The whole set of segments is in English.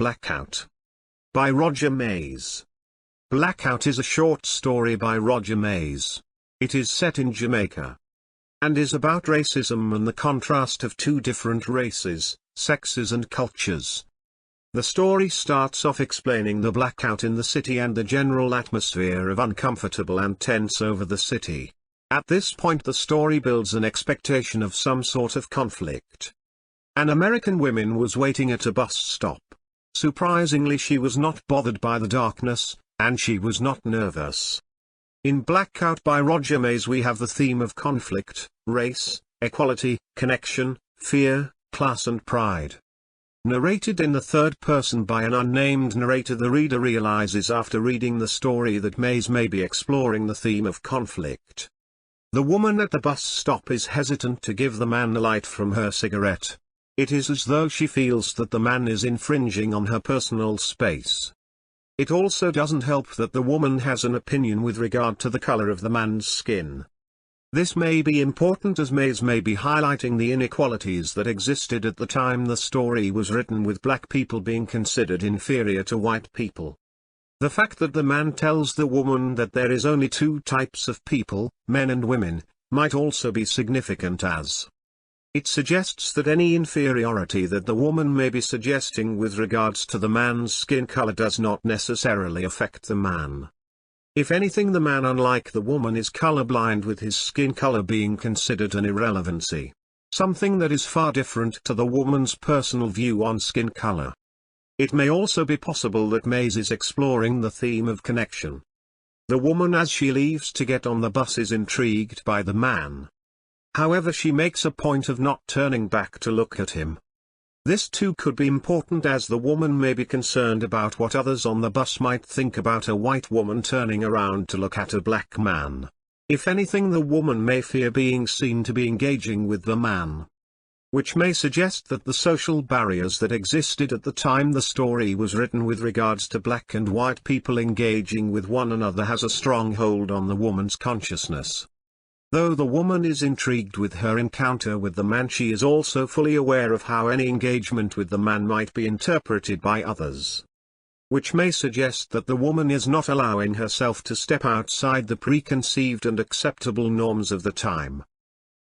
Blackout. By Roger Mais. Blackout is a short story by Roger Mais. It is set in Jamaica, and is about racism and the contrast of two different races, sexes and cultures. The story starts off explaining the blackout in the city and the general atmosphere of uncomfortable and tense over the city. At this point the story builds an expectation of some sort of conflict. An American woman was waiting at a bus stop. Surprisingly, she was not bothered by the darkness, and she was not nervous. In Blackout by Roger Mais we have the theme of conflict, race, equality, connection, fear, class and pride. Narrated in the third person by an unnamed narrator, the reader realizes after reading the story that Mais may be exploring the theme of conflict. The woman at the bus stop is hesitant to give the man a light from her cigarette. It is as though she feels that the man is infringing on her personal space. It also doesn't help that the woman has an opinion with regard to the color of the man's skin. This may be important as Mais may be highlighting the inequalities that existed at the time the story was written, with black people being considered inferior to white people. The fact that the man tells the woman that there is only two types of people, men and women, might also be significant, as it suggests that any inferiority that the woman may be suggesting with regards to the man's skin color does not necessarily affect the man. If anything, the man, unlike the woman, is colorblind, with his skin color being considered an irrelevancy. Something that is far different to the woman's personal view on skin color. It may also be possible that Mais is exploring the theme of connection. The woman, as she leaves to get on the bus, is intrigued by the man. However, she makes a point of not turning back to look at him. This too could be important, as the woman may be concerned about what others on the bus might think about a white woman turning around to look at a black man. If anything, the woman may fear being seen to be engaging with the man, which may suggest that the social barriers that existed at the time the story was written with regards to black and white people engaging with one another has a strong hold on the woman's consciousness. Though the woman is intrigued with her encounter with the man, she is also fully aware of how any engagement with the man might be interpreted by others, which may suggest that the woman is not allowing herself to step outside the preconceived and acceptable norms of the time.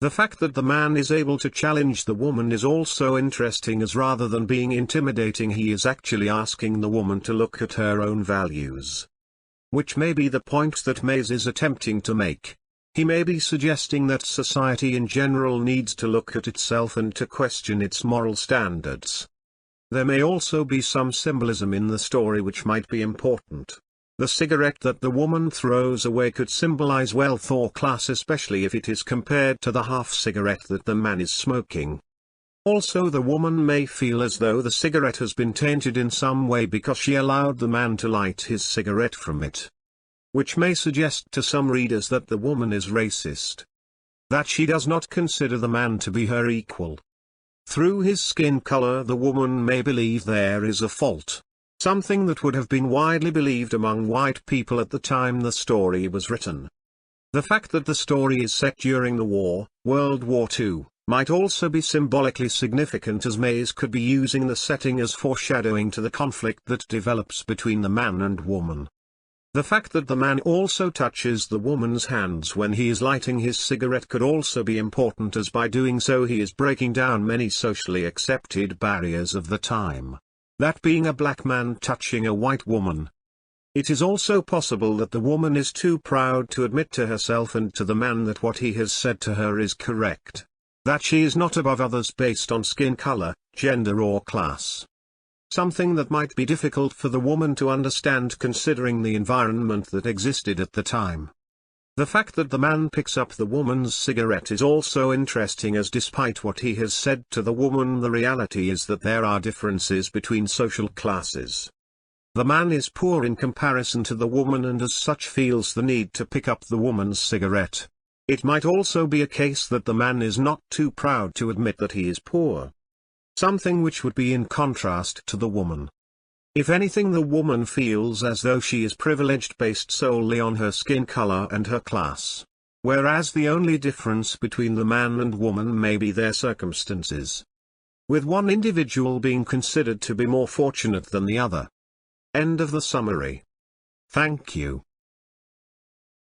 The fact that the man is able to challenge the woman is also interesting, as rather than being intimidating, he is actually asking the woman to look at her own values, which may be the point that Mais is attempting to make. He may be suggesting that society in general needs to look at itself and to question its moral standards. There may also be some symbolism in the story which might be important. The cigarette that the woman throws away could symbolize wealth or class, especially if it is compared to the half cigarette that the man is smoking. Also, the woman may feel as though the cigarette has been tainted in some way because she allowed the man to light his cigarette from it, which may suggest to some readers that the woman is racist, that she does not consider the man to be her equal. Through his skin color, the woman may believe there is a fault, something that would have been widely believed among white people at the time the story was written. The fact that the story is set during the war, World War II, might also be symbolically significant, as Mais could be using the setting as foreshadowing to the conflict that develops between the man and woman. The fact that the man also touches the woman's hands when he is lighting his cigarette could also be important, as by doing so he is breaking down many socially accepted barriers of the time, that being a black man touching a white woman. It is also possible that the woman is too proud to admit to herself and to the man that what he has said to her is correct, that she is not above others based on skin color, gender or class. Something that might be difficult for the woman to understand considering the environment that existed at the time. The fact that the man picks up the woman's cigarette is also interesting, as despite what he has said to the woman, the reality is that there are differences between social classes. The man is poor in comparison to the woman and as such feels the need to pick up the woman's cigarette. It might also be a case that the man is not too proud to admit that he is poor, something which would be in contrast to the woman. If anything, the woman feels as though she is privileged based solely on her skin color and her class, whereas the only difference between the man and woman may be their circumstances. with one individual being considered to be more fortunate than the other. End of the summary. Thank you.